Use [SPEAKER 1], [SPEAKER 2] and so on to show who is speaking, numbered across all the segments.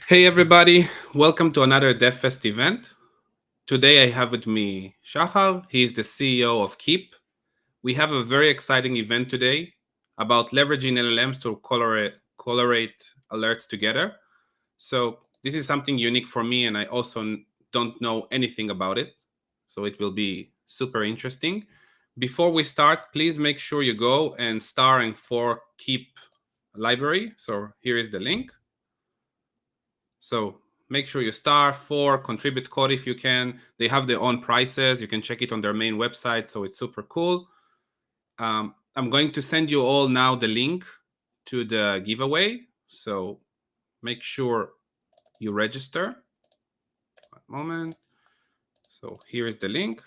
[SPEAKER 1] Hey everybody, welcome to another DevFest event. Today I have with me Shahar. He is the CEO of Keep. We have a very exciting event today about leveraging LLMs to correlate alerts together. So this is something unique for me, and I also don't know anything about it. So it will be super interesting. Before we start, please make sure you go and star and for Keep library. So here is the link. So make sure you star for contribute code if you can. They have their own prices. You can check it on their main website. So it's super cool. I'm going to send you all now the link to the giveaway. So make sure you register. One moment. So here is the link.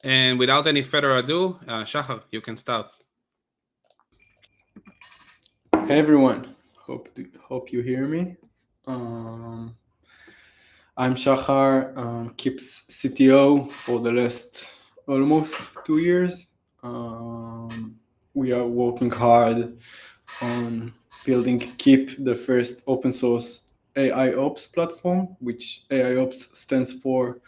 [SPEAKER 1] And without any further ado, Shahar, you can start.
[SPEAKER 2] Hey everyone, hope you hear me. I'm Shachar, Keep's CTO for the last almost 2 years. We are working hard on building Keep, the first open source AIOps platform, which AIOps stands for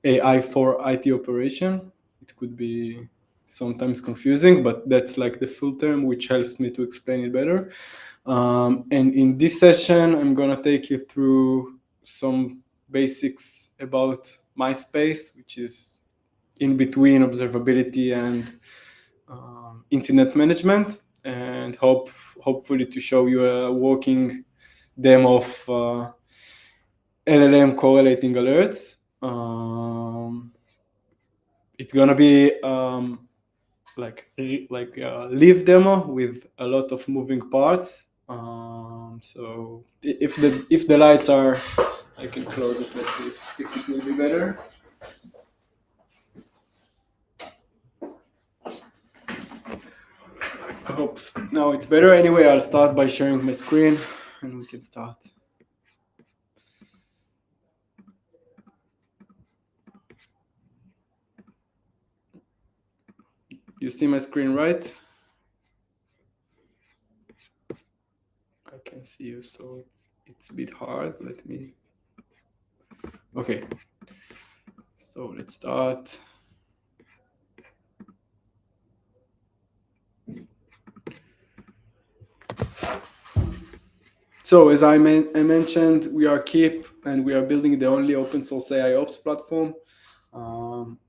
[SPEAKER 2] AI for IT operation. It could be sometimes confusing, but that's like the full term, which helps me to explain it better. And in this session, I'm gonna take you through some basics about my space, which is in between observability and incident management, and hopefully to show you a working demo of LLM correlating alerts. It's gonna be like a live demo with a lot of moving parts. So if the lights are, I can close it. Let's see if it will be better. I hope now it's better. Anyway, I'll start by sharing my screen, and we can start. You see my screen, right? I can see you, so it's a bit hard. Let me. Okay. So let's start. So as I mentioned, we are Keep, and we are building the only open source AIOps platform.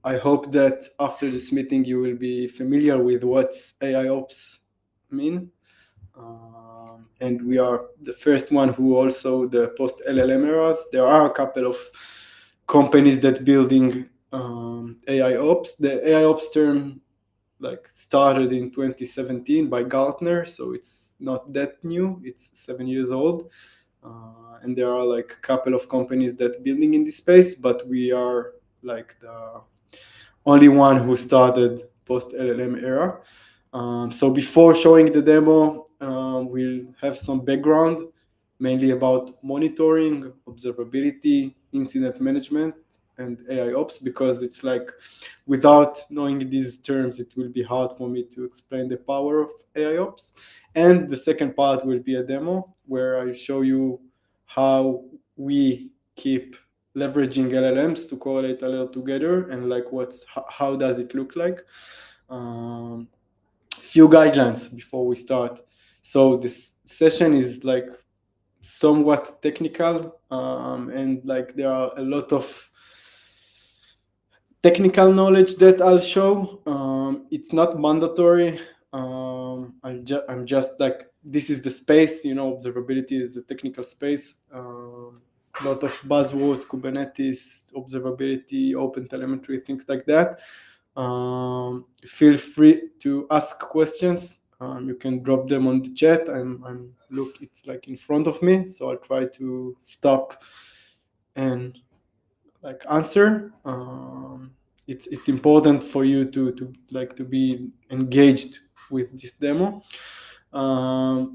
[SPEAKER 2] I hope that after this meeting you will be familiar with what AIOps mean. And we are the first one who also the post LLM eras. There are a couple of companies that building AIOps. The AIOps term like started in 2017 by Gartner, so it's not that new. It's 7 years old, and there are like a couple of companies that building in this space, but we are like the only one who started post LLM era. So before showing the demo, we'll have some background, mainly about monitoring, observability, incident management, and AIOps, because it's like without knowing these terms, it will be hard for me to explain the power of AIOps. And the second part will be a demo where I show you how we keep leveraging LLMs to correlate alert together, and like how does it look like. Few guidelines before we start. So this session is like somewhat technical, and like there are a lot of technical knowledge that I'll show. It's not mandatory. I'm just like, this is the space, observability is a technical space. A lot of buzzwords, Kubernetes, observability, open telemetry, things like that. Feel free to ask questions. You can drop them on the chat. Look, it's like in front of me, so I'll try to stop and like answer. It's important for you to be engaged with this demo.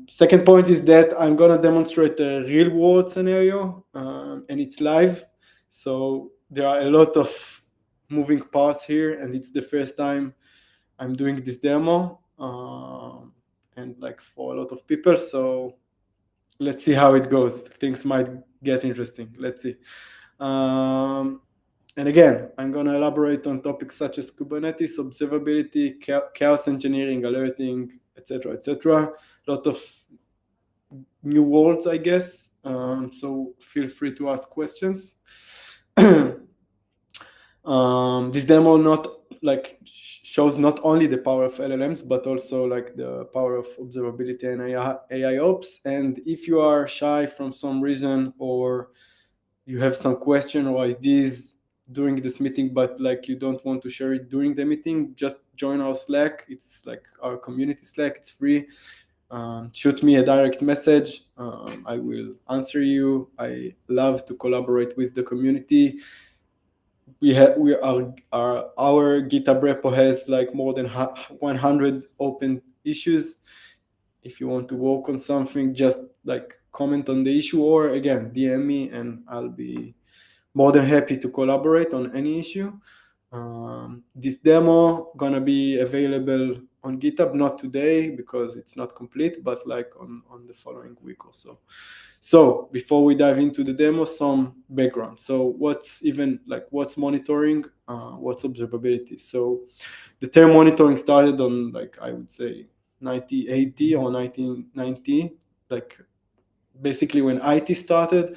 [SPEAKER 2] Second point is that I'm gonna demonstrate a real world scenario, and it's live. So there are a lot of moving parts here, and it's the first time I'm doing this demo, and like for a lot of people. So let's see how it goes. Things might get interesting. Let's see. Um, and again, I'm going to elaborate on topics such as Kubernetes, observability, chaos engineering, alerting, etc., etc. A lot of new words, I guess. So feel free to ask questions. This demo not like shows not only the power of LLMs, but also like the power of observability and AI ops. And if you are shy from some reason, or you have some question or ideas during this meeting, but like you don't want to share it during the meeting, just join our Slack. It's like our community Slack. It's free. Shoot me a direct message. I will answer you. I love to collaborate with the community. Our GitHub repo has like more than 100 open issues. If you want to work on something, just like comment on the issue, or again DM me, and I'll be more than happy to collaborate on any issue. This demo gonna be available on GitHub, not today because it's not complete, but like on the following week or so. So before we dive into the demo, some background. So what's monitoring? What's observability? So the term monitoring started on, like, I would say 1980 or 1990, like basically when IT started.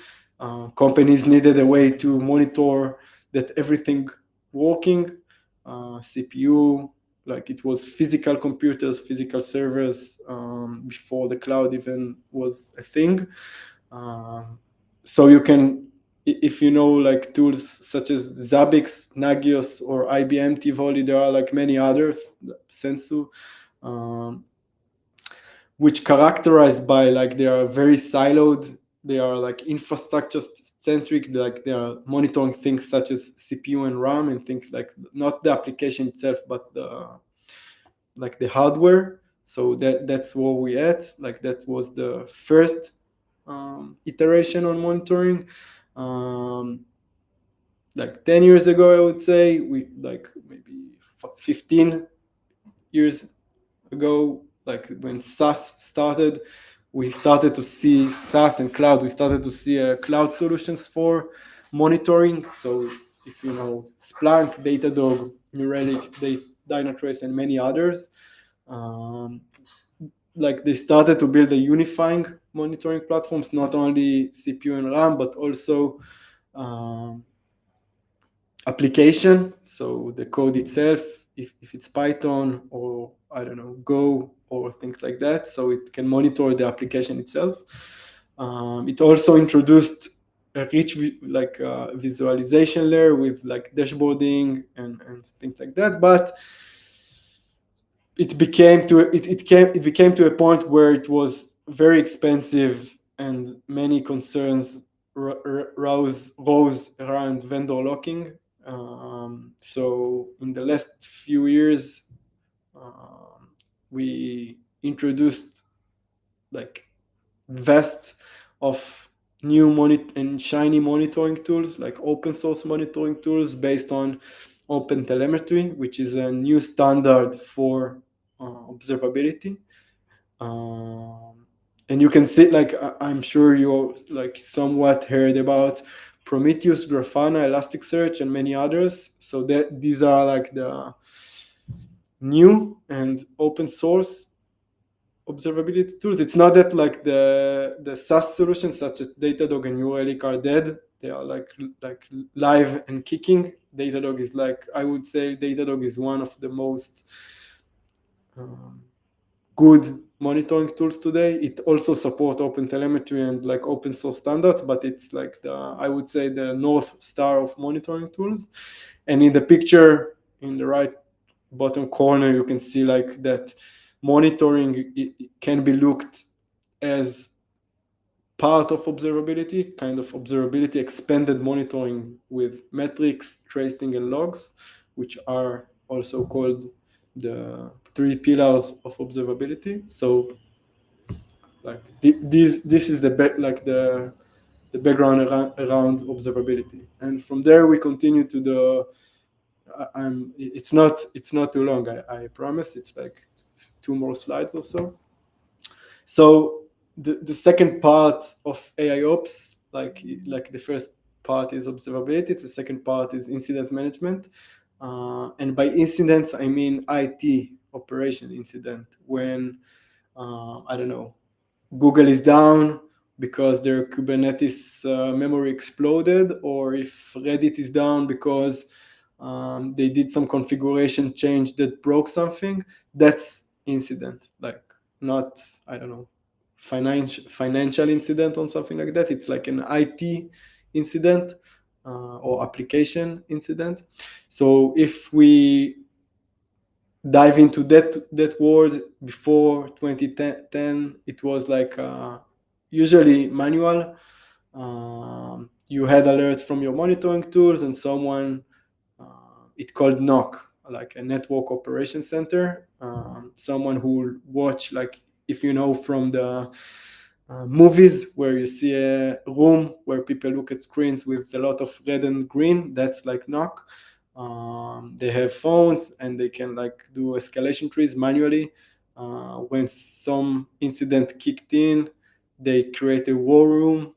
[SPEAKER 2] Companies needed a way to monitor that everything working. CPU, like it was physical computers, physical servers, before the cloud even was a thing. So you can, if you know like tools such as Zabbix, Nagios, or IBM Tivoli, there are like many others, Sensu, which characterized by like they are very siloed. They are like infrastructure centric. Like they are monitoring things such as CPU and RAM and things like, not the application itself, but the hardware. So that's where we at. Like that was the first iteration on monitoring. Like 10 years ago, I would say, we like maybe 15 years ago, like when SaaS started, we started to see SaaS and cloud. We started to see cloud solutions for monitoring. So if you know Splunk, Datadog, New Relic, Dynatrace, and many others, like they started to build a unifying monitoring platforms, not only CPU and RAM, but also application. So the code itself, if it's Python or I don't know, Go or things like that, so it can monitor the application itself. It also introduced a rich visualization layer with like dashboarding and things like that. But it became to a point where it was very expensive, and many concerns rose around vendor locking. So in the last few years, we introduced like vast of new and shiny monitoring tools, like open source monitoring tools based on Open Telemetry, which is a new standard for observability. And you can see, like, I'm sure you like somewhat heard about Prometheus, Grafana, Elasticsearch, and many others. So that these are like the new and open source observability tools. It's not that like the SaaS solutions such as Datadog and New Relic are dead. They are like live and kicking. Datadog is like, I would say Datadog is one of the most good monitoring tools today. It also supports Open Telemetry and like open source standards, but it's like I would say the North Star of monitoring tools. And in the picture in the right bottom corner, you can see like that monitoring it can be looked as part of observability, kind of observability expanded monitoring with metrics, tracing, and logs, which are also called the three pillars of observability. So Like this is the background around observability, and from there we continue to the. It's not too long. I promise. It's like 2 more slides or so. So the second part of AIOps, like the first part is observability, the second part is incident management. And by incidents, I mean IT operation incident when, I don't know, Google is down because their Kubernetes memory exploded, or if Reddit is down because they did some configuration change that broke something. That's incident, like not, I don't know, financial incident or something like that. It's like an IT incident or application incident. So if we dive into that world, before 2010 it was like usually manual. You had alerts from your monitoring tools, and someone, it called NOC, like a network operation center, someone who will watch, like if you know from the movies where you see a room where people look at screens with a lot of red and green, that's like NOC. They have phones and they can like do escalation trees manually. When some incident kicked in, they create a war room,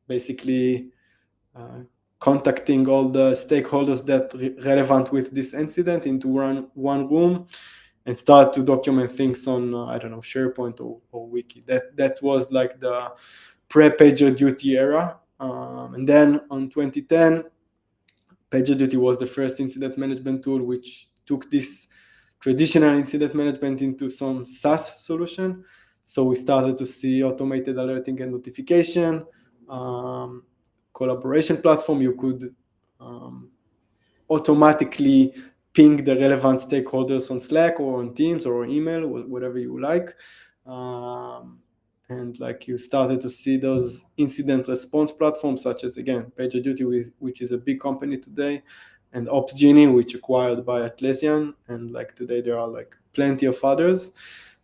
[SPEAKER 2] basically contacting all the stakeholders that relevant with this incident into one room, and start to document things on I don't know, SharePoint or Wiki. That was like the pre-PagerDuty era. And then on 2010, PagerDuty was the first incident management tool which took this traditional incident management into some SaaS solution. So we started to see automated alerting and notification, collaboration platform. You could automatically ping the relevant stakeholders on Slack or on Teams or email, whatever you like. And like you started to see those incident response platforms such as, again, PagerDuty, which is a big company today, and OpsGenie, which acquired by Atlassian, and like today there are like plenty of others.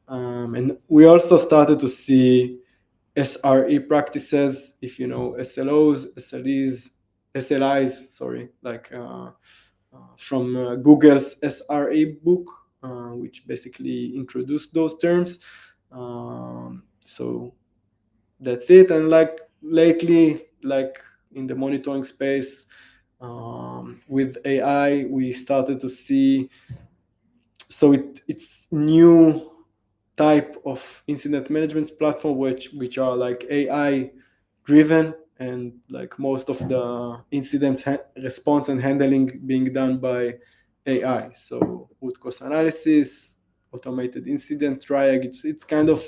[SPEAKER 2] And we also started to see SRE practices, if you know SLOs, SLIs, sorry, like from Google's SRE book, which basically introduced those terms. So that's it. And like lately, like in the monitoring space, with AI, we started to see, so it's new type of incident management platform which are like AI driven, and like most of the incidents response and handling being done by AI. So root cause analysis, automated incident triage, it's kind of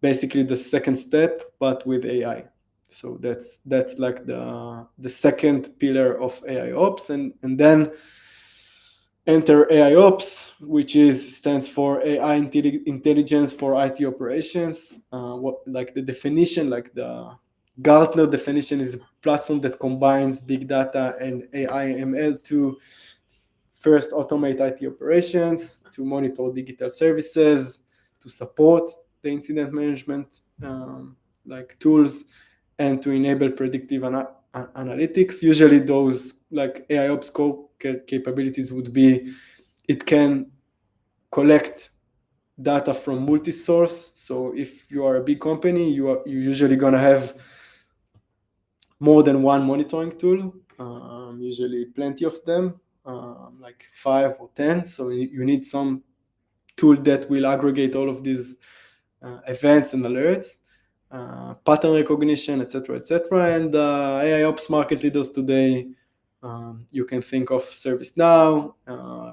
[SPEAKER 2] basically the second step but with AI. So that's like the second pillar of AIOps. And then enter AIOps, which stands for AI intelligence for IT operations. Like the definition, like the Gartner definition, is a platform that combines big data and AI ML to first automate IT operations, to monitor digital services, to support the incident management like tools, and to enable predictive analytics. Usually those like AIOps core capabilities would be, it can collect data from multi-source. So if you are a big company, you're usually going to have more than one monitoring tool, usually plenty of them, like 5 or 10. So you need some tool that will aggregate all of these events and alerts, pattern recognition, etc., etc. And AIOps market leaders today, you can think of ServiceNow,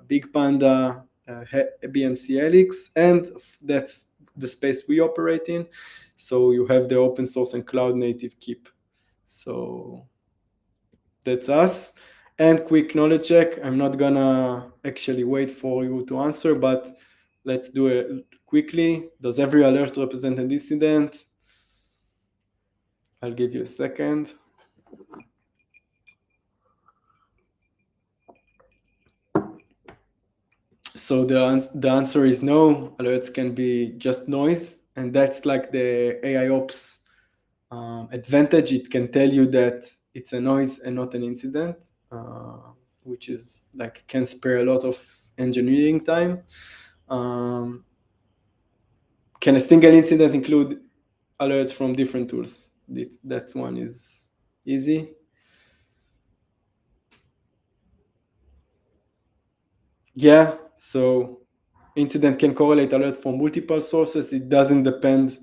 [SPEAKER 2] Big Panda, BMC Helix, and that's the space we operate in. So you have the open source and cloud native Keep. So that's us. And quick knowledge check. I'm not gonna actually wait for you to answer, but let's do it quickly. Does every alert represent an incident? I'll give you a second. So the answer is no. Alerts can be just noise, and that's like the AIOps advantage. It can tell you that it's a noise and not an incident, which is like can spare a lot of engineering time. Can a single incident include alerts from different tools? That one is easy. Yeah, so incident can correlate alert from multiple sources. It doesn't depend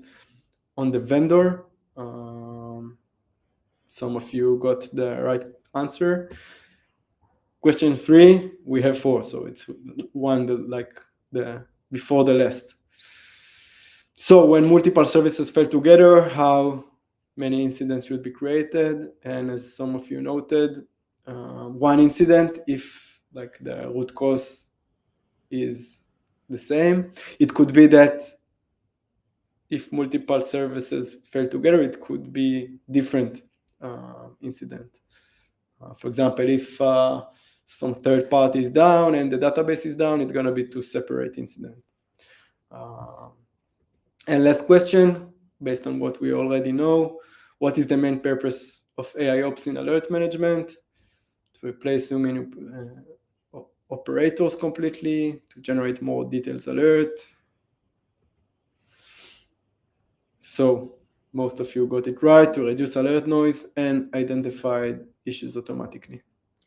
[SPEAKER 2] on the vendor. Some of you got the right answer. Question 3, we have 4, so it's one like the before the last. So when multiple services fail together, how many incidents should be created? And as some of you noted, one incident if like the root cause is the same. It could be that if multiple services fail together, it could be different incident. For example, if some third party is down and the database is down, it's going to be two separate incidents. And last question, based on what we already know, what is the main purpose of AIOps in alert management? To replace human operators completely, to generate more details alert. So most of you got it right, to reduce alert noise and identify issues automatically.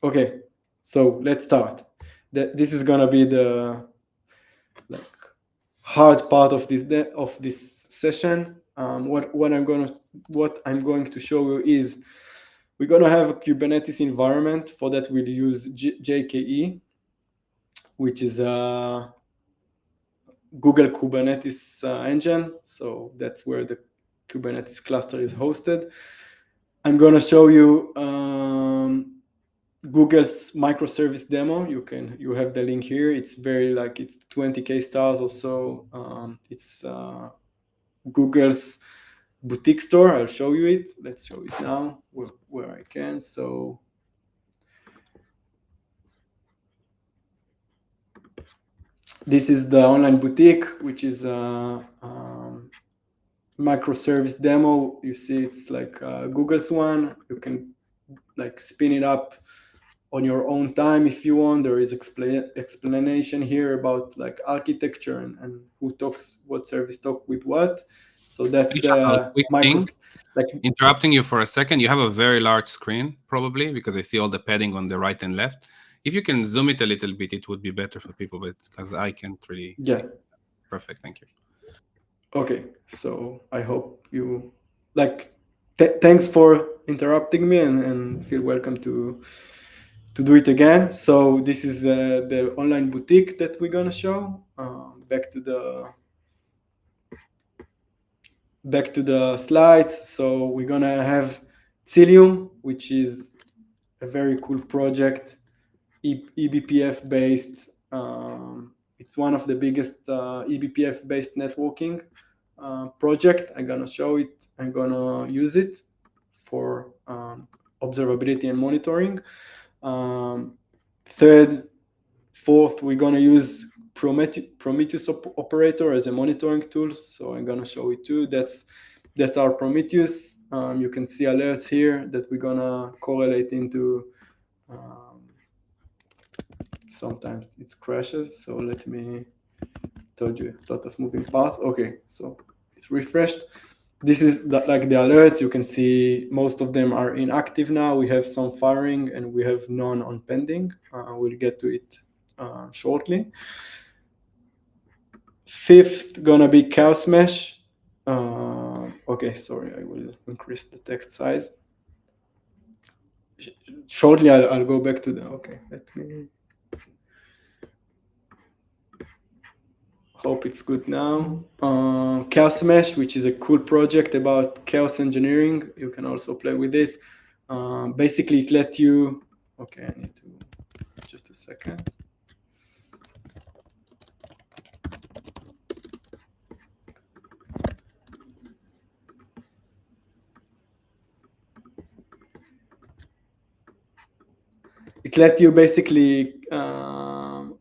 [SPEAKER 2] Okay, so let's start. This is gonna be the like hard part of this session. What I'm going to show you is we're gonna have a Kubernetes environment. For that, we'll use JKE, which is a Google Kubernetes engine. So that's where the Kubernetes cluster is hosted. I'm gonna show you Google's microservice demo. You have the link here. It's very like it's 20K stars or so. It's Google's boutique store. I'll show you it. Let's show it now where I can. So this is the online boutique, which is a microservice demo. You see, it's like Google's one. You can like spin it up on your own time if you want. There is explanation here about like architecture and what service talk with what. So that's the
[SPEAKER 1] quick thing. Like interrupting you for a second, you have a very large screen probably because I see all the padding on the right and left. If you can zoom it a little bit, it would be better for people, but because I can't really.
[SPEAKER 2] Yeah.
[SPEAKER 1] Perfect. Thank you.
[SPEAKER 2] Okay, so I hope you like. Thanks for interrupting me, and feel welcome to do it again. So this is the online boutique that we're gonna show. Back to the slides. So we're gonna have Cilium, which is a very cool project, eBPF based. It's one of the biggest eBPF based networking project. I'm gonna show it. I'm gonna use it for observability and monitoring. Fourth, we're gonna use Prometheus operator as a monitoring tool. So I'm gonna show it too. That's our Prometheus. You can see alerts here that we're gonna correlate into. Sometimes it crashes. So let me told you a lot of moving parts. Okay, so it's refreshed. This is like the alerts. You can see most of them are inactive now. We have some firing and we have none on pending. We'll get to it shortly. Fifth, gonna be Chaos Mesh. Okay, sorry, I will increase the text size. Shortly, I'll go back to the, okay, let me, hope it's good now. Chaos Mesh, which is a cool project about chaos engineering. You can also play with it. Basically, it let you, okay, I need to, just a second. It let you basically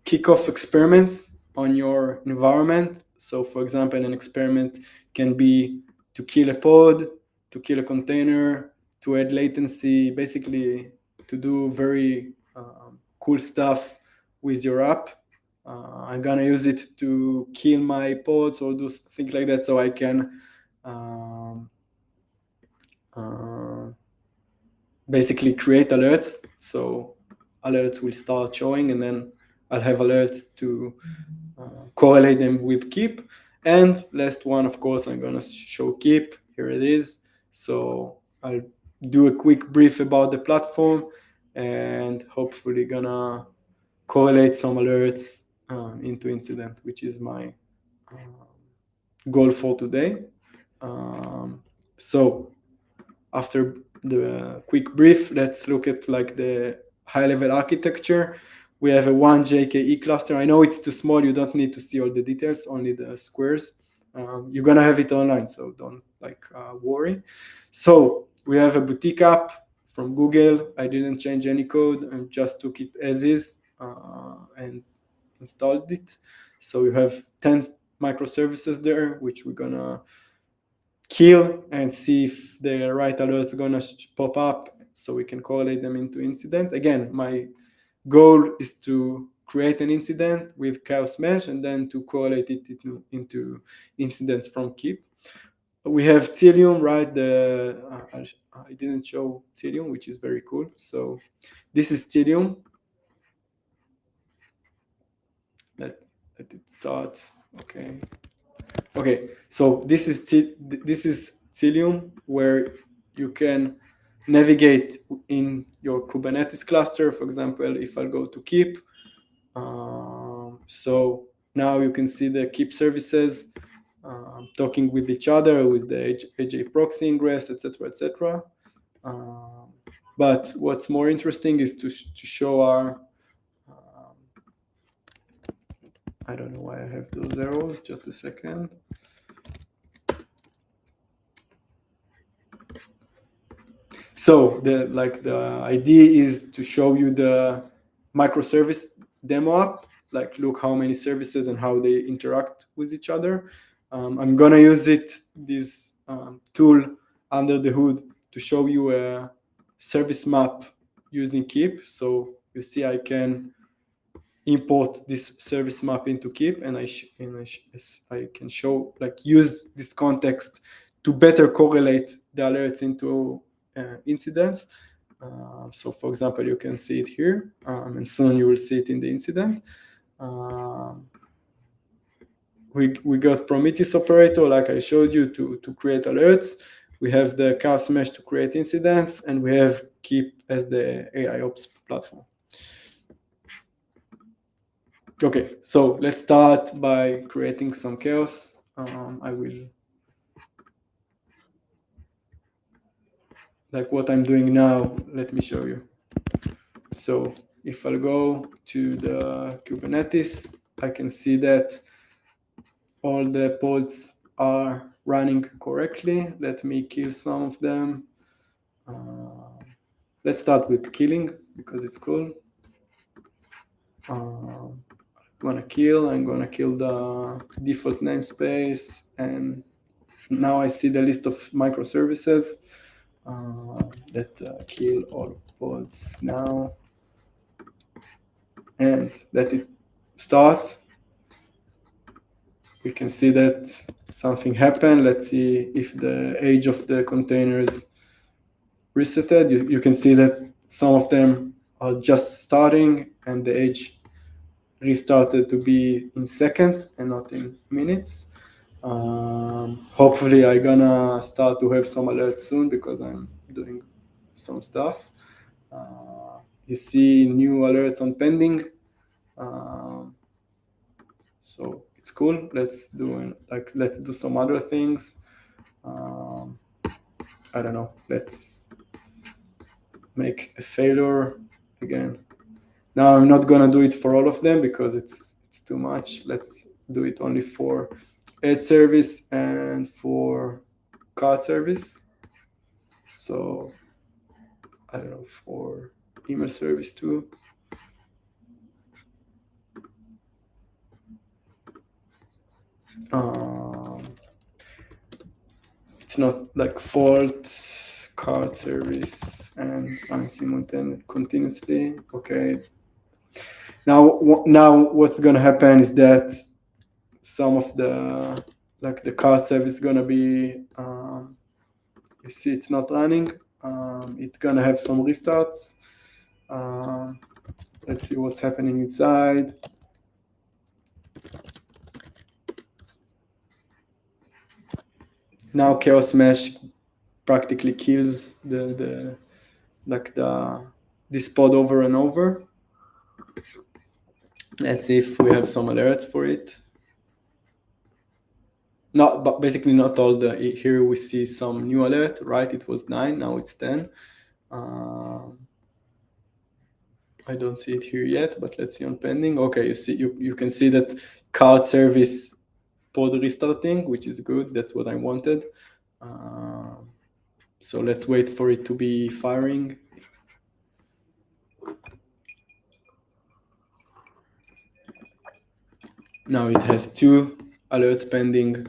[SPEAKER 2] kick off experiments on your environment. So for example, an experiment can be to kill a pod, to kill a container, to add latency, basically to do very cool stuff with your app. I'm gonna use it to kill my pods or do things like that, so I can um, uh, basically create alerts. So alerts will start showing, and then I'll have alerts to correlate them with keep. And last one, of course, I'm gonna show keep. Here it is. So I'll do a quick brief about the platform, and hopefully gonna correlate some alerts into incident, which is my goal for today. So after the quick brief, let's look at like the high level architecture. We have a 1 JKE cluster. I know it's too small. You don't need to see all the details, only the squares. You're gonna have it online, so don't worry. So we have a boutique app from Google. I didn't change any code. I just took it as is and installed it. So you have 10 microservices there, which we're gonna kill and see if the right alerts gonna pop up so we can correlate them into incident. Again, my goal is to create an incident with chaos mesh and then to correlate it into incidents from keep. We have Cilium, right? I didn't show Cilium, which is very cool. So this is Cilium. Let it start. Okay, so this is Cilium, where you can navigate in your Kubernetes cluster. For example, if I go to keep, so now you can see the keep services talking with each other with the AJ proxy ingress, etc., etc. But what's more interesting is to show our I don't know why I have those arrows. Just a second. So the idea is to show you the microservice demo app. Like, look how many services and how they interact with each other. I'm gonna use this tool under the hood to show you a service map using Keep. So you see, I can import this service map into Keep, and I can show, use this context to better correlate the alerts into incidents. So for example, you can see it here, and soon you will see it in the incident. We got Prometheus operator, like I showed you, to create alerts. We have the chaos mesh to create incidents, and we have Keep as the AIOps platform. Okay, so let's start by creating some chaos. I will, like what I'm doing now, let me show you. So if I go to the Kubernetes, I can see that all the pods are running correctly. Let me kill some of them. Let's start with killing because it's cool. I'm gonna kill the default namespace, and now I see the list of microservices that kill all pods now, and let it start. We can see that something happened. Let's see if the age of the containers resetted. You can see that some of them are just starting, and the age restarted to be in seconds and not in minutes. Hopefully I'm gonna start to have some alerts soon because I'm doing some stuff. You see new alerts on pending. So it's cool. Let's do some other things. I don't know. Let's make a failure again. Now I'm not gonna do it for all of them because it's too much. Let's do it only for ad service and for card service. So I don't know, for email service too. It's not like fault, card service, and run simultaneously continuously. Okay. Now what's gonna happen is that some of the card service is gonna be you see it's not running. It's gonna have some restarts. Let's see what's happening inside. Now chaos mesh practically kills the this pod over and over. Let's see if we have some alerts for it. Not, but basically not all the, here we see some new alert, right? It was 9, now it's 10. I don't see it here yet, but let's see on pending. Okay, you can see that card service pod restarting, which is good. That's what I wanted. So let's wait for it to be firing. Now it has 2 alerts pending.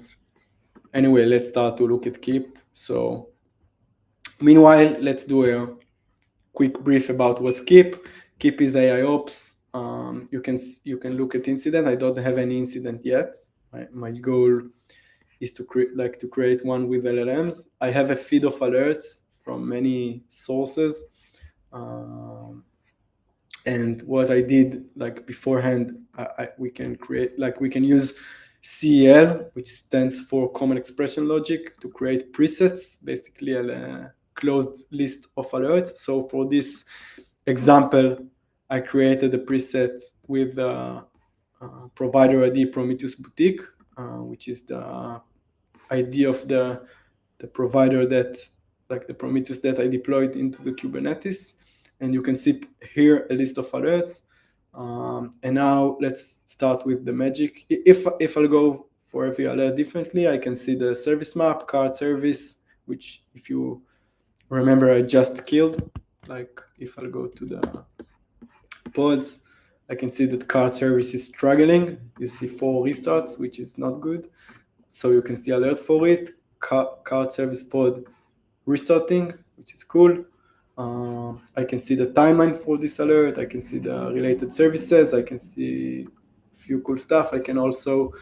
[SPEAKER 2] Anyway, let's start to look at Keep. So meanwhile, let's do a quick brief about what's Keep. Keep is AIOps. You can look at incident. I don't have any incident yet. My goal is to create one with LLMs. I have a feed of alerts from many sources. And what I did beforehand, we can use CEL, which stands for Common Expression Logic, to create presets, basically a closed list of alerts. So for this example, I created a preset with provider ID Prometheus Boutique, which is the ID of the provider that, the Prometheus that I deployed into the Kubernetes. And you can see here a list of alerts. And now let's start with the magic. If I'll go for every alert differently, I can see the service map, card service, which if you remember, I just killed. If I'll go to the pods, I can see that card service is struggling. You see 4 restarts, which is not good. So you can see alert for it. Card service pod restarting, which is cool. I can see the timeline for this alert. I can see the related services. I can see a few cool stuff. I can also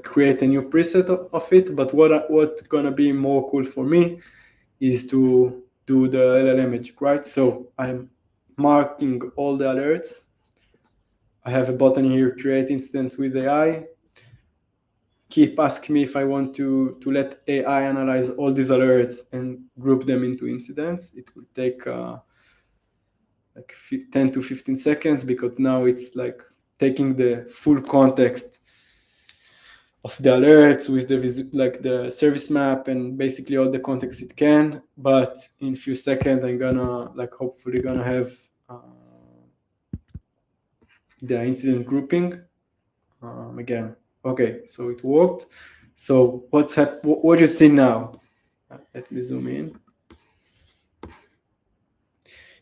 [SPEAKER 2] create a new preset of it. But what's gonna be more cool for me is to do the LLM magic, right? So I'm marking all the alerts. I have a button here, create instance with AI. Keep asking me if I want to let AI analyze all these alerts and group them into incidents. It will take 10 to 15 seconds, because now it's taking the full context of the alerts with the service map and basically all the context it can. But in a few seconds, I'm gonna hopefully gonna have the incident grouping again. Okay, so it worked. So what do you see now? Let me zoom in.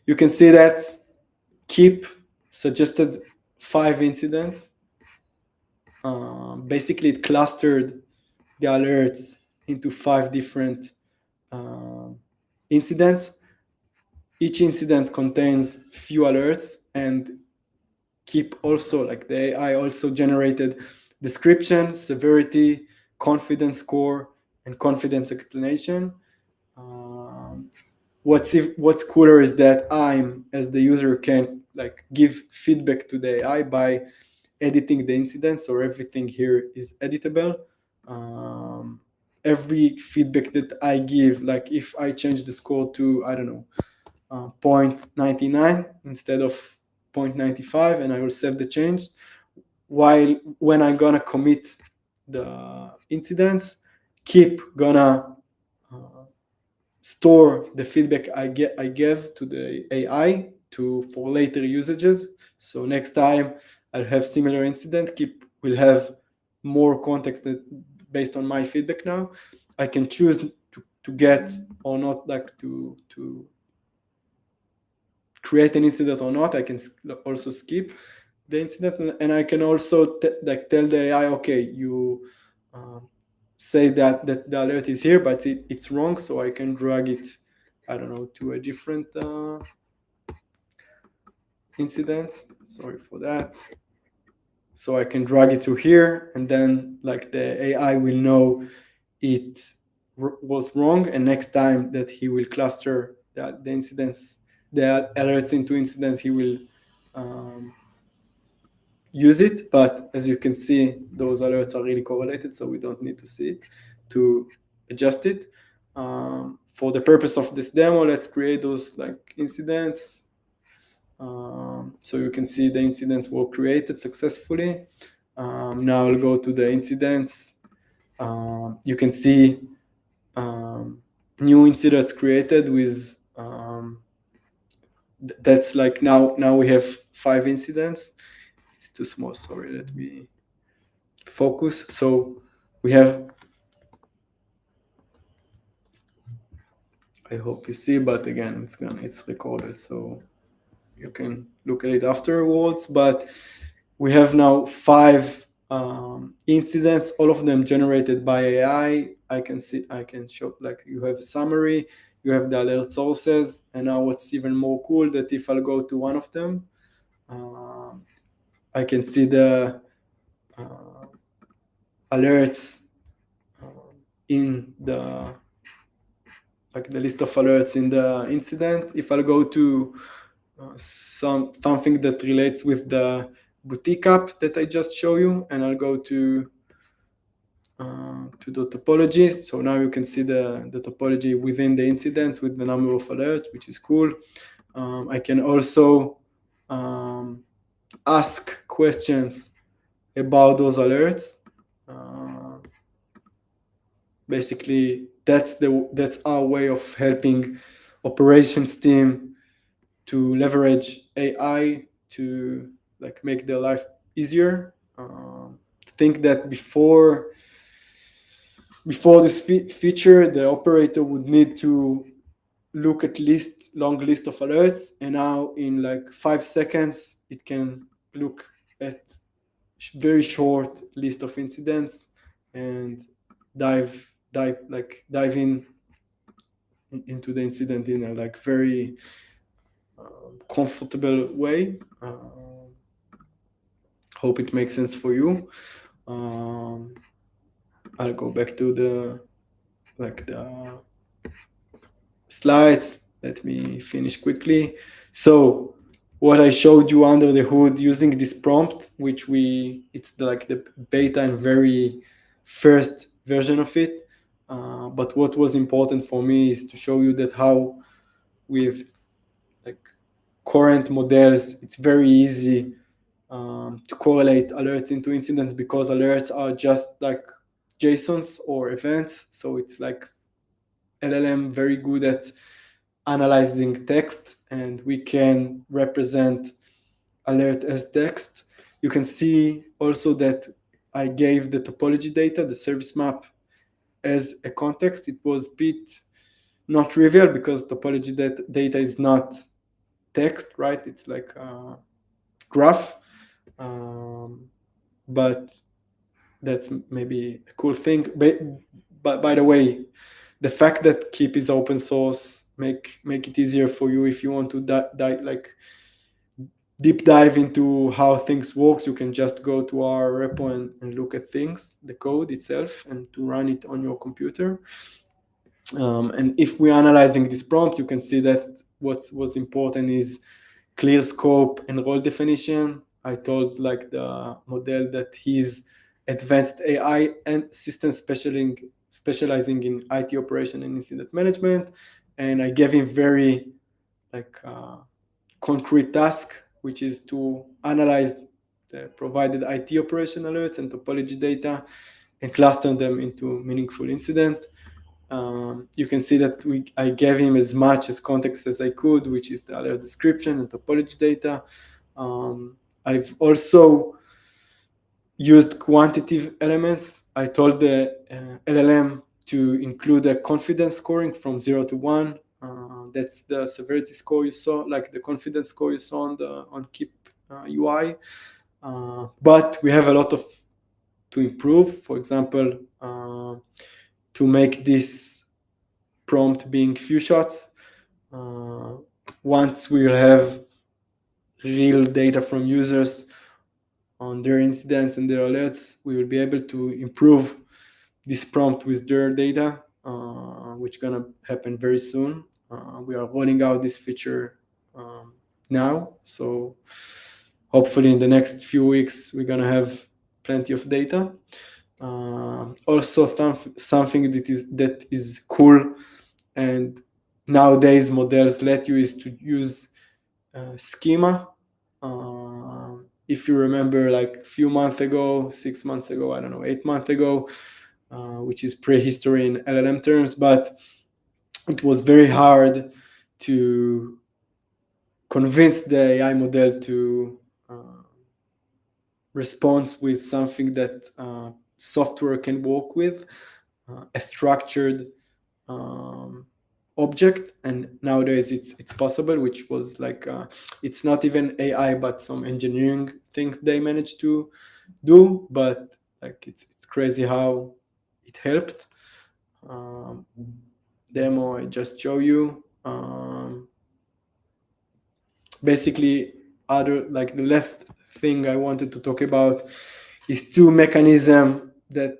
[SPEAKER 2] You can see that Keep suggested 5 incidents. Basically, it clustered the alerts into 5 different incidents. Each incident contains few alerts, and Keep also, the AI also generated description, severity, confidence score, and confidence explanation. What's cooler is that I'm, as the user, can give feedback to the AI by editing the incidents, or everything here is editable. Every feedback that I give, if I change the score to, I don't know, 0.99 instead of 0.95, and I will save the change. While when I'm gonna commit the incidents, Keep gonna store the feedback I gave to the AI for later usages. So next time I'll have similar incident, Keep will have more context based on my feedback. Now I can choose to get or not, to create an incident or not. I can also skip. the incident, and I can also tell the AI, okay, you say that the alert is here, but it's wrong, so I can drag it, I don't know, to a different incident. Sorry for that. So I can drag it to here, and then like the AI will know it was wrong, and next time that he will cluster the incidents, the alerts into incidents, he will um, use it. But as you can see, those alerts are really correlated, so we don't need to see it to adjust it. For the purpose of this demo, let's create those like incidents. So you can see the incidents were created successfully. Now I'll go to the incidents. You can see new incidents created with that's like now we have 5 incidents. It's too small, sorry, let me focus. So we have, I hope you see, but again, it's recorded, so you can look at it afterwards. But we have now 5 incidents, all of them generated by AI. I can show, like, you have a summary, you have the alert sources, and now what's even more cool, that if I'll go to one of them, I can see the alerts in the the list of alerts in the incident. If I'll go to something that relates with the boutique app that I just show you, and I'll go to the topology. So now you can see the topology within the incidents with the number of alerts, which is cool. I can also ask questions about those alerts. Basically, that's our way of helping operations team to leverage AI to like make their life easier. Think that before this feature, the operator would need to look at long list of alerts, and now in like 5 seconds it can look at very short list of incidents and dive in into the incident in a like very comfortable way. Hope it makes sense for you. I'll go back to the slides. Let me finish quickly. So what I showed you under the hood using this prompt, which it's like the beta and very first version of it. But what was important for me is to show you that how with like current models, it's very easy to correlate alerts into incidents, because alerts are just like JSONs or events. So it's like LLM very good at analyzing text, and we can represent alert as text. You can see also that I gave the topology data, the service map, as a context. It was a bit not trivial because topology data is not text, right? It's like a graph. But that's maybe a cool thing. But by the way, the fact that Keep is open source make it easier for you if you want to deep dive into how things works. You can just go to our repo and look at things, the code itself, and to run it on your computer. And if we're analyzing this prompt, you can see that what's important is clear scope and role definition. I told like the model that he's advanced AI and system specializing in IT operation and incident management, and I gave him very like concrete task, which is to analyze the provided IT operation alerts and topology data and cluster them into meaningful incident. You can see that I gave him as much as context as I could, which is the alert description and topology data. I've also used quantitative elements. I told the LLM to include a confidence scoring from 0 to 1. That's the severity score you saw, like the confidence score you saw on Keep UI. But we have a lot to improve. For example, to make this prompt being few shots. Once we will have real data from users on their incidents and their alerts, we will be able to improve this prompt with their data, which is gonna happen very soon. We are rolling out this feature now, so hopefully in the next few weeks we're gonna have plenty of data. Also, something that is cool, and nowadays models let you, is to use schema. If you remember, like a few months ago, 6 months ago, I don't know, 8 months ago, which is prehistory in LLM terms, but it was very hard to convince the AI model to respond with something that software can work with, a structured object. And nowadays it's possible, which was like it's not even AI but some engineering things they managed to do, but like it's crazy how it helped. Demo I just show you. Basically, other, like, the last thing I wanted to talk about is two mechanisms that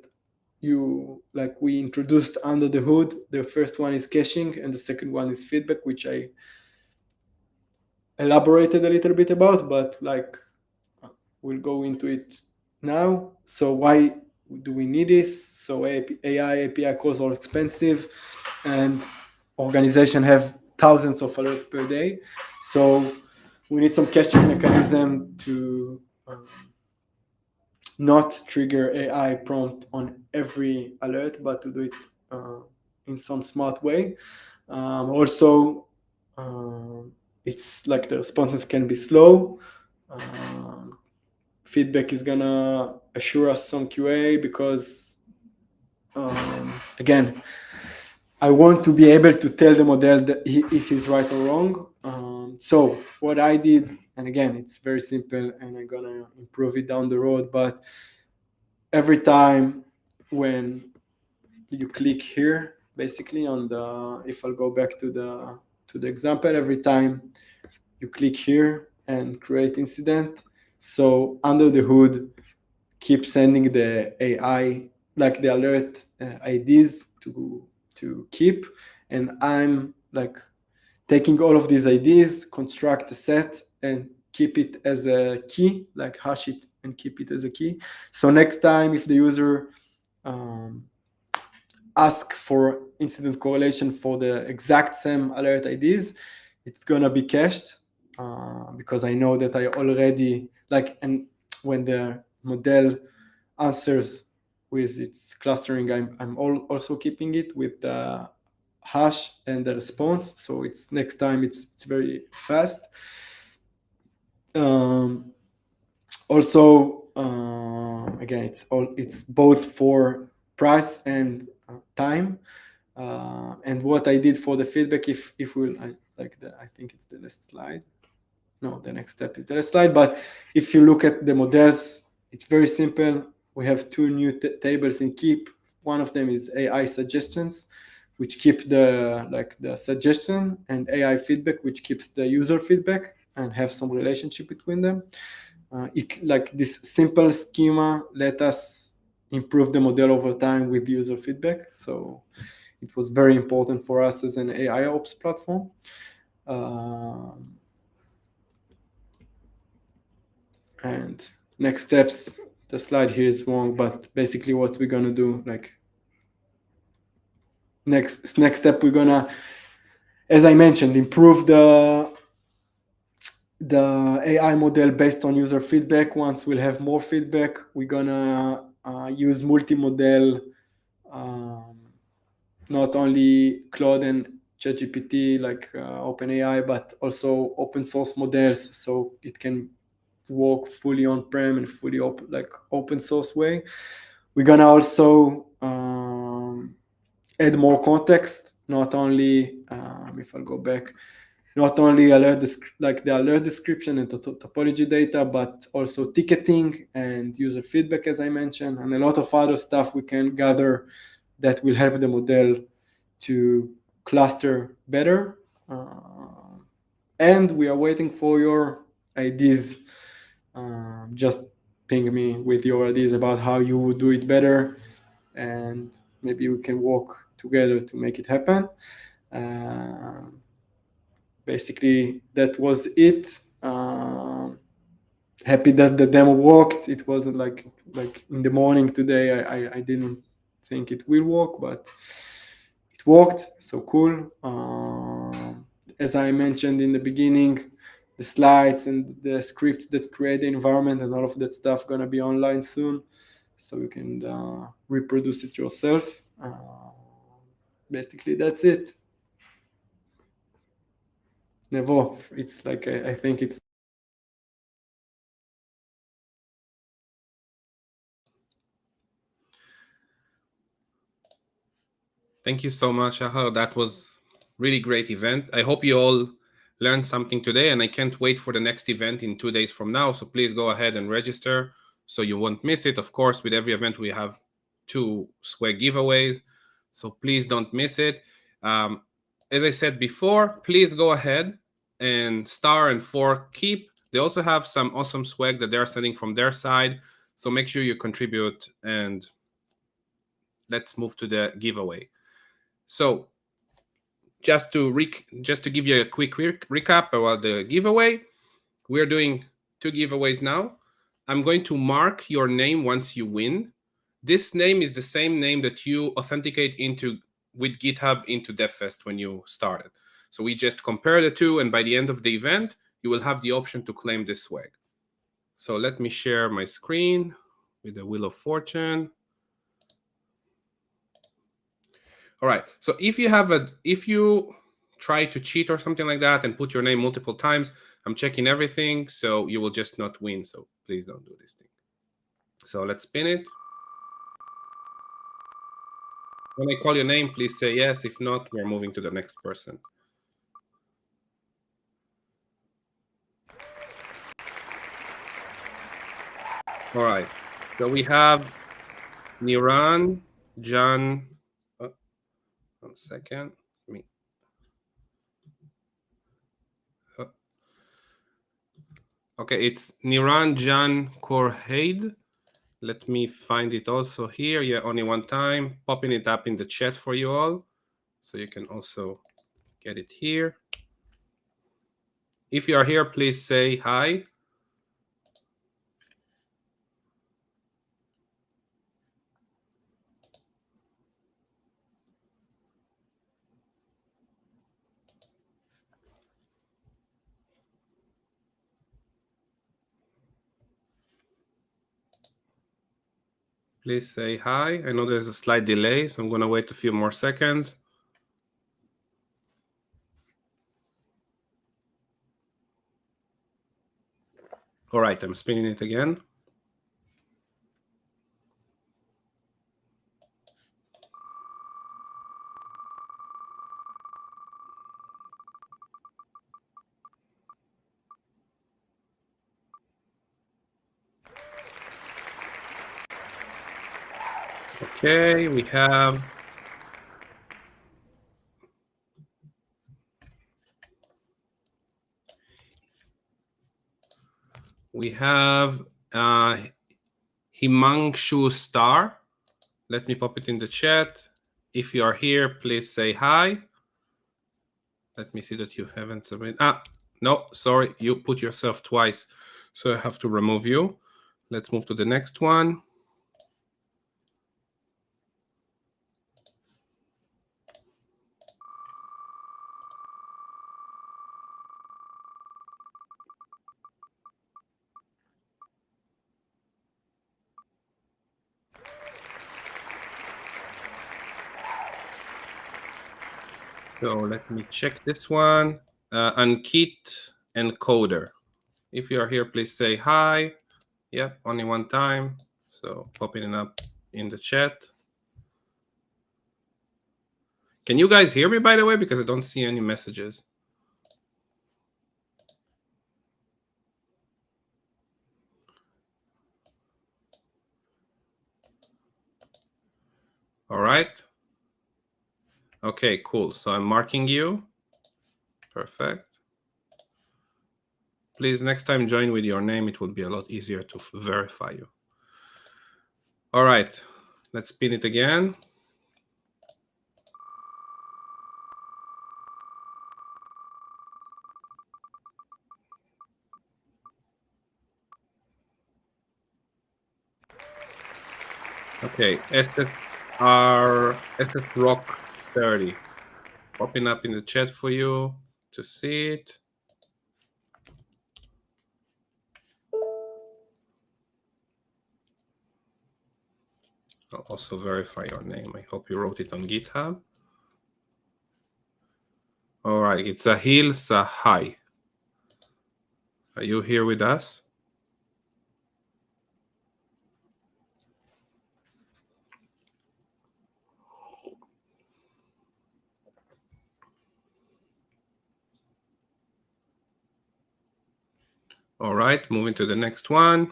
[SPEAKER 2] we introduced under the hood. The first one is caching and the second one is feedback, which I elaborated a little bit about, but we'll go into it now. So why do we need this? So AI API calls are expensive and organizations have thousands of alerts per day. So we need some caching mechanism to not trigger AI prompt on every alert, but to do it in some smart way. Also, it's like the responses can be slow. Feedback is gonna assure us some QA because, again, I want to be able to tell the model that if he's right or wrong. So what I did, and again, it's very simple and I'm gonna improve it down the road, but every time when you click here, basically on the, if I'll go back to the example, every time you click here and create incident, so under the hood, keep sending the AI, like the alert IDs to keep, and I'm like taking all of these IDs, construct a set, and keep it as a key, like hash it and keep it as a key. So next time, if the user ask for incident correlation for the exact same alert IDs, it's gonna be cached because I know that I already and when the model answers with its clustering, I'm also keeping it with the hash and the response, so it's next time it's very fast. Also, again, it's both for price and time. And what I did for the feedback, if we'll I think it's the last slide. No, the next step is the last slide. But if you look at the models, it's very simple. We have two new tables in Keep. One of them is AI suggestions, which keep the suggestion, and AI feedback, which keeps the user feedback and have some relationship between them. This simple schema let us improve the model over time with user feedback. So it was very important for us as an AIOps platform. And next steps, the slide here is wrong, but basically what we're gonna do, next step, we're gonna, as I mentioned, improve the AI model based on user feedback. Once we'll have more feedback, we're gonna use multi-model, not only Claude and ChatGPT like OpenAI, but also open source models, so it can work fully on-prem and fully open source way. We're gonna also add more context, not only, if I'll go back, not only alert the alert description and topology data, but also ticketing and user feedback, as I mentioned, and a lot of other stuff we can gather that will help the model to cluster better. And we are waiting for your ideas. Just ping me with your ideas about how you would do it better, and maybe we can work together to make it happen. Basically, that was it. Happy that the demo worked. It wasn't like in the morning today. I didn't think it will work, but it worked. So cool. As I mentioned in the beginning, the slides and the scripts that create the environment and all of that stuff gonna be online soon, so you can reproduce it yourself. Basically, that's it. Nevo, it's like I think it's.
[SPEAKER 1] Thank you so much, Shahar. That was really great event. I hope you all learned something today, and I can't wait for the next event in 2 days from now. So please go ahead and register so you won't miss it. Of course, with every event, we have 2 swag giveaways. So please don't miss it. As I said before, please go ahead and star and fork Keep. They also have some awesome swag that they're sending from their side. So make sure you contribute, and let's move to the giveaway. So just to give you a quick recap about the giveaway, we're doing 2 giveaways now. I'm going to mark your name once you win. This name is the same name that you authenticate into with GitHub into DevFest when you started. So we just compare the two, and by the end of the event, you will have the option to claim this swag. So let me share my screen with the Wheel of Fortune. All right. So if you try to cheat or something like that and put your name multiple times, I'm checking everything, so you will just not win. So please don't do this thing. So let's spin it. When I call your name, please say yes. If not, we're moving to the next person. All right. So we have Niran, John. Oh, 1 second. Okay, it's Niran Jan Korhaid. Let me find it also here. Yeah, only one time. Popping it up in the chat for you all, so you can also get it here. If you are here, please say hi. Please say hi. I know there's a slight delay, so I'm going to wait a few more seconds. All right, I'm spinning it again. Okay, we have Himangshu Star. Let me pop it in the chat. If you are here, please say hi. Let me see that you haven't submitted. No, sorry, you put yourself twice, so I have to remove you. Let's move to the next one. So let me check this one. Ankit Encoder. If you are here, please say hi. Yep, only one time. So popping it up in the chat. Can you guys hear me, by the way? Because I don't see any messages. All right. Okay, cool. So I'm marking you. Perfect. Please, next time join with your name. It will be a lot easier to verify you. All right, let's spin it again. Okay, SS Rock 30. Popping up in the chat for you to see it. I'll also verify your name. I hope you wrote it on GitHub. All right, it's Ahil Sahai. Are you here with us? All right, moving to the next one.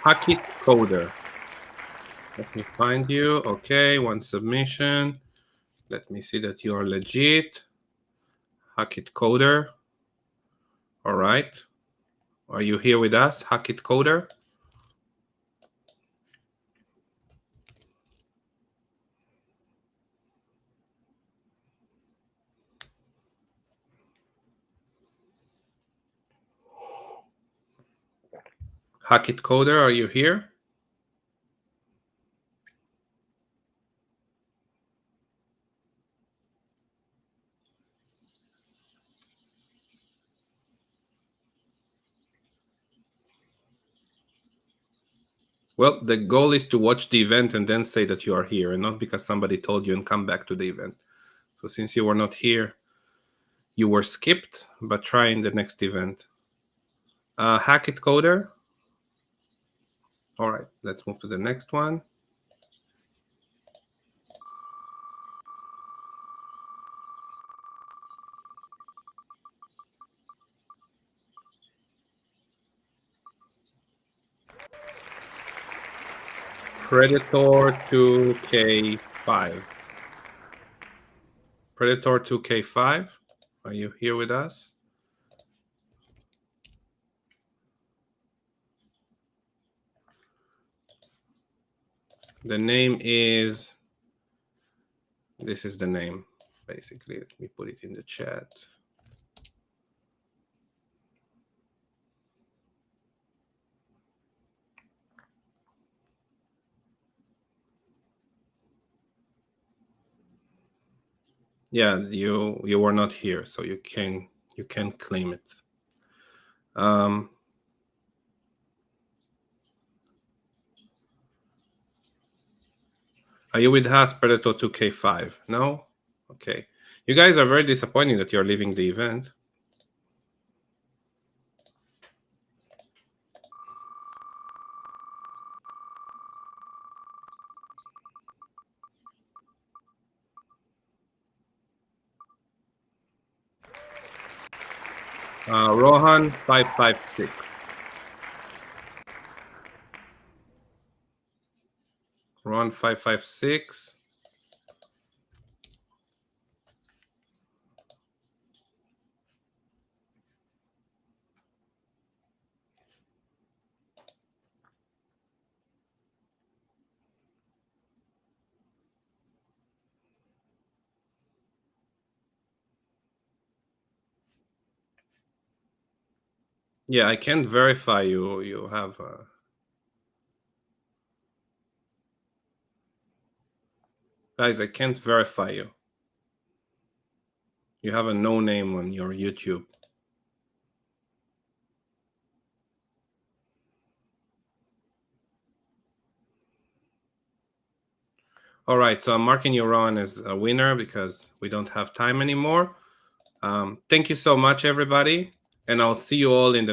[SPEAKER 1] Hackit Coder. Let me find you. Okay, one submission. Let me see that you are legit. Hackit Coder. All right. Are you here with us, Hackit Coder? Hackit Coder, are you here? Well, the goal is to watch the event and then say that you are here, and not because somebody told you and come back to the event. So since you were not here, you were skipped, but try in the next event. Hackit Coder. All right, let's move to the next one. Predator 2K5. Predator 2K5, are you here with us? The name is, this is the name, basically. Let me put it in the chat. Yeah, you were not here, so you can claim it. Are you with us, Predator 2K5? No? Okay. You guys are very disappointing that you're leaving the event. Rohan 556. Rohan 556. Yeah, I can't verify you. You have guys, I can't verify you. You have a no name on your YouTube. All right, so I'm marking you Ron as a winner because we don't have time anymore. Thank you so much, everybody, and I'll see you all in the